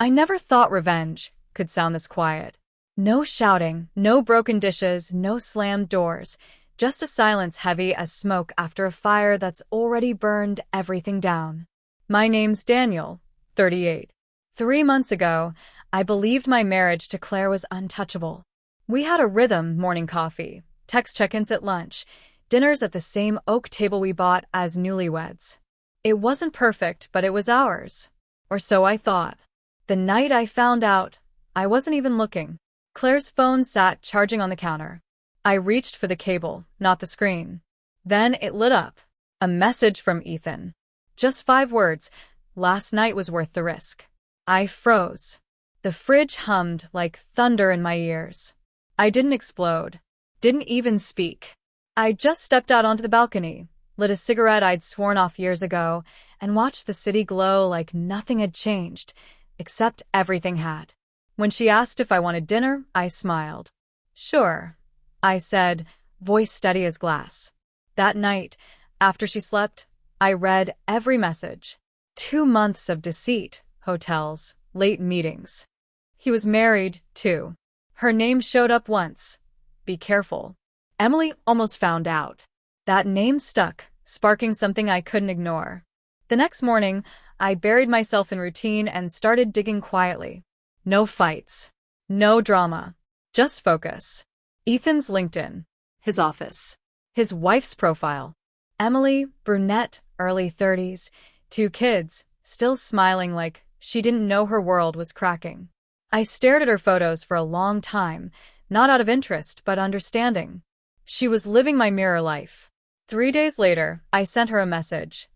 I never thought revenge could sound this quiet. No shouting, no broken dishes, no slammed doors, just a silence heavy as smoke after a fire that's already burned everything down. My name's Daniel, 38. 3 months ago, I believed my marriage to Claire was untouchable. We had a rhythm: morning coffee, text check-ins at lunch, dinners at the same oak table we bought as newlyweds. It wasn't perfect, but it was ours. Or so I thought. The night I found out, I wasn't even looking. Claire's phone sat charging on the counter. I reached for the cable, not the screen. Then it lit up. A message from Ethan. Just 5 words. Last night was worth the risk. I froze. The fridge hummed like thunder in my ears. I didn't explode. Didn't even speak. I just stepped out onto the balcony, lit a cigarette I'd sworn off years ago, and watched the city glow like nothing had changed, except everything had. When she asked if I wanted dinner, I smiled. Sure, I said, voice steady as glass. That night, after she slept, I read every message. 2 months of deceit, hotels, late meetings. He was married, too. Her name showed up once. Be careful. Emily almost found out. That name stuck, sparking something I couldn't ignore. The next morning, I buried myself in routine and started digging quietly. No fights. No drama. Just focus. Ethan's LinkedIn. His office. His wife's profile. Emily, brunette, early 30s, 2 kids, still smiling like she didn't know her world was cracking. I stared at her photos for a long time, not out of interest but understanding. She was living my mirror life. 3 days later, I sent her a message.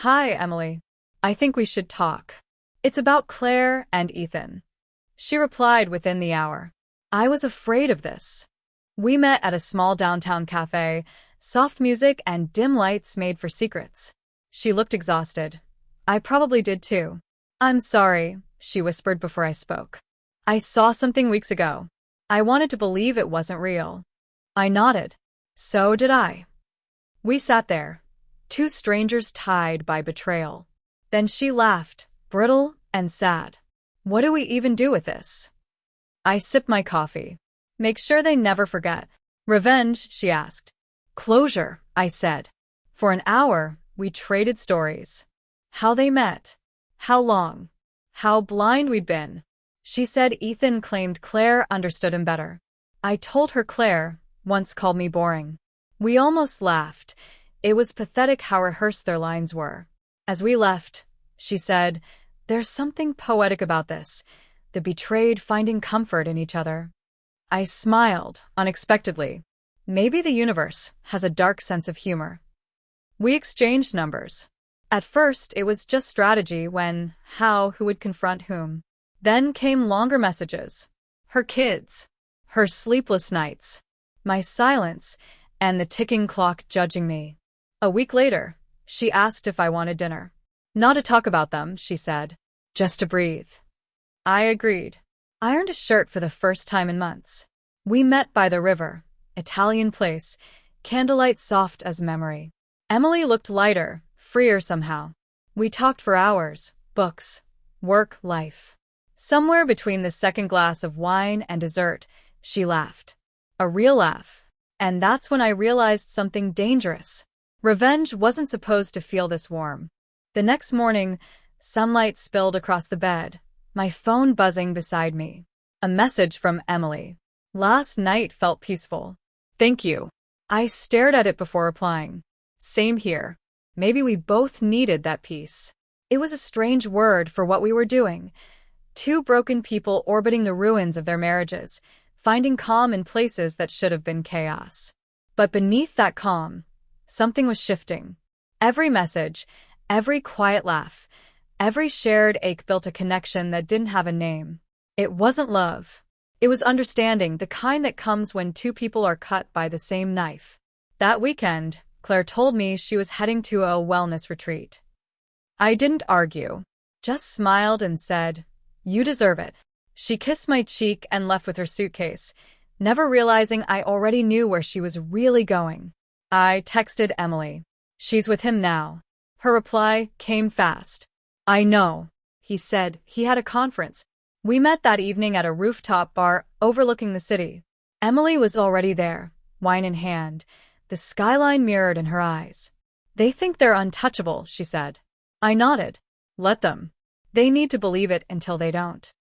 Hi, Emily. I think we should talk. It's about Claire and Ethan. She replied within the hour. I was afraid of this. We met at a small downtown cafe, soft music and dim lights made for secrets. She looked exhausted. I probably did too. I'm sorry, she whispered before I spoke. I saw something weeks ago. I wanted to believe it wasn't real. I nodded. So did I. We sat there, 2 strangers tied by betrayal. Then she laughed, brittle and sad. What do we even do with this? I sipped my coffee. Make sure they never forget. Revenge, she asked. Closure, I said. For an hour, we traded stories. How they met. How long. How blind we'd been. She said Ethan claimed Claire understood him better. I told her Claire once called me boring. We almost laughed. It was pathetic how rehearsed their lines were. As we left, she said, there's something poetic about this, the betrayed finding comfort in each other. I smiled, unexpectedly. Maybe the universe has a dark sense of humor. We exchanged numbers. At first, it was just strategy when, how, who would confront whom. Then came longer messages. Her kids. Her sleepless nights. My silence, and the ticking clock judging me. A week later, she asked if I wanted dinner. Not to talk about them, she said. Just to breathe. I agreed. I earned a shirt for the first time in months. We met by the river, Italian place, candlelight soft as memory. Emily looked lighter, freer somehow. We talked for hours, books, work, life. Somewhere between the second glass of wine and dessert, she laughed. A real laugh. And that's when I realized something dangerous. Revenge wasn't supposed to feel this warm. The next morning, sunlight spilled across the bed, my phone buzzing beside me. A message from Emily. Last night felt peaceful. Thank you. I stared at it before replying. Same here. Maybe we both needed that peace. It was a strange word for what we were doing. 2 broken people orbiting the ruins of their marriages, finding calm in places that should have been chaos. But beneath that calm, something was shifting. Every message, every quiet laugh, every shared ache built a connection that didn't have a name. It wasn't love. It was understanding, the kind that comes when 2 people are cut by the same knife. That weekend, Claire told me she was heading to a wellness retreat. I didn't argue, just smiled and said, "You deserve it." She kissed my cheek and left with her suitcase, never realizing I already knew where she was really going. I texted Emily. She's with him now. Her reply came fast. I know. He said he had a conference. We met that evening at a rooftop bar overlooking the city. Emily was already there, wine in hand, the skyline mirrored in her eyes. They think they're untouchable, she said. I nodded. Let them. They need to believe it until they don't.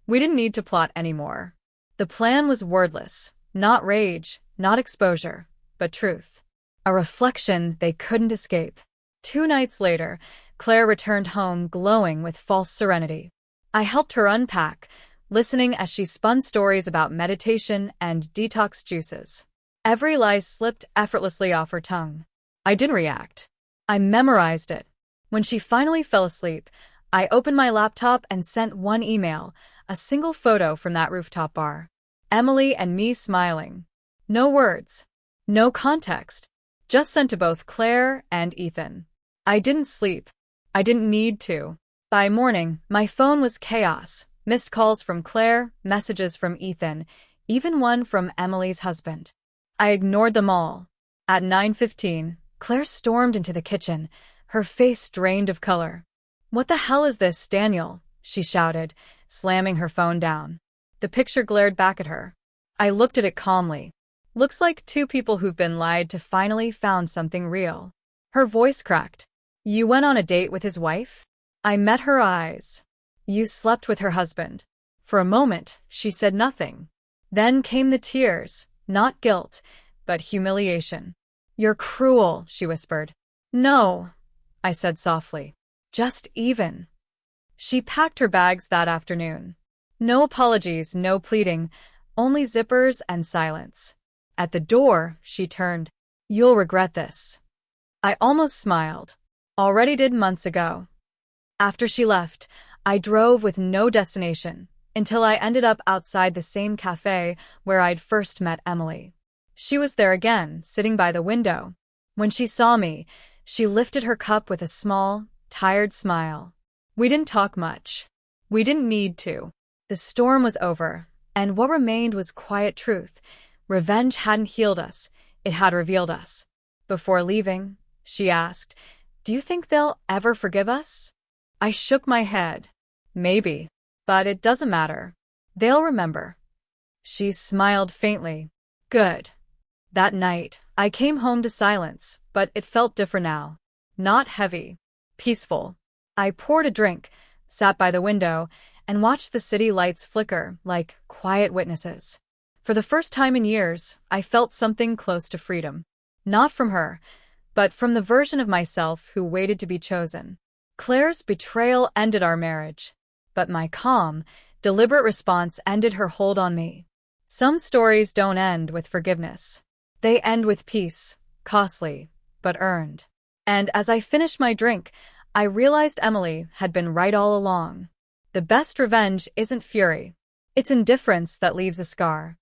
We didn't need to plot anymore. The plan was wordless, not rage, not exposure, but truth. A reflection they couldn't escape. 2 nights later, Claire returned home glowing with false serenity. I helped her unpack, listening as she spun stories about meditation and detox juices. Every lie slipped effortlessly off her tongue. I didn't react. I memorized it. When she finally fell asleep, I opened my laptop and sent one email, a single photo from that rooftop bar. Emily and me smiling. No words. No context. Just sent to both Claire and Ethan. I didn't sleep. I didn't need to. By morning, my phone was chaos. Missed calls from Claire, messages from Ethan, even one from Emily's husband. I ignored them all. At 9:15, Claire stormed into the kitchen, her face drained of color. What the hell is this, Daniel? She shouted, slamming her phone down. The picture glared back at her. I looked at it calmly. Looks like 2 people who've been lied to finally found something real. Her voice cracked. You went on a date with his wife? I met her eyes. You slept with her husband. For a moment, she said nothing. Then came the tears, not guilt, but humiliation. You're cruel, she whispered. No, I said softly. Just even. She packed her bags that afternoon. No apologies, no pleading, only zippers and silence. At the door, she turned. You'll regret this. I almost smiled. Already did months ago. After she left, I drove with no destination, until I ended up outside the same cafe where I'd first met Emily. She was there again, sitting by the window. When she saw me, she lifted her cup with a small, tired smile. We didn't talk much. We didn't need to. The storm was over, and what remained was quiet truth. Revenge hadn't healed us, it had revealed us. Before leaving, she asked, Do you think they'll ever forgive us? I shook my head. Maybe, but it doesn't matter. They'll remember. She smiled faintly. Good. That night, I came home to silence, but it felt different now. Not heavy. Peaceful. I poured a drink, sat by the window, and watched the city lights flicker like quiet witnesses. For the first time in years, I felt something close to freedom. Not from her, but from the version of myself who waited to be chosen. Claire's betrayal ended our marriage, but my calm, deliberate response ended her hold on me. Some stories don't end with forgiveness. They end with peace, costly, but earned. And as I finished my drink, I realized Emily had been right all along. The best revenge isn't fury. It's indifference that leaves a scar.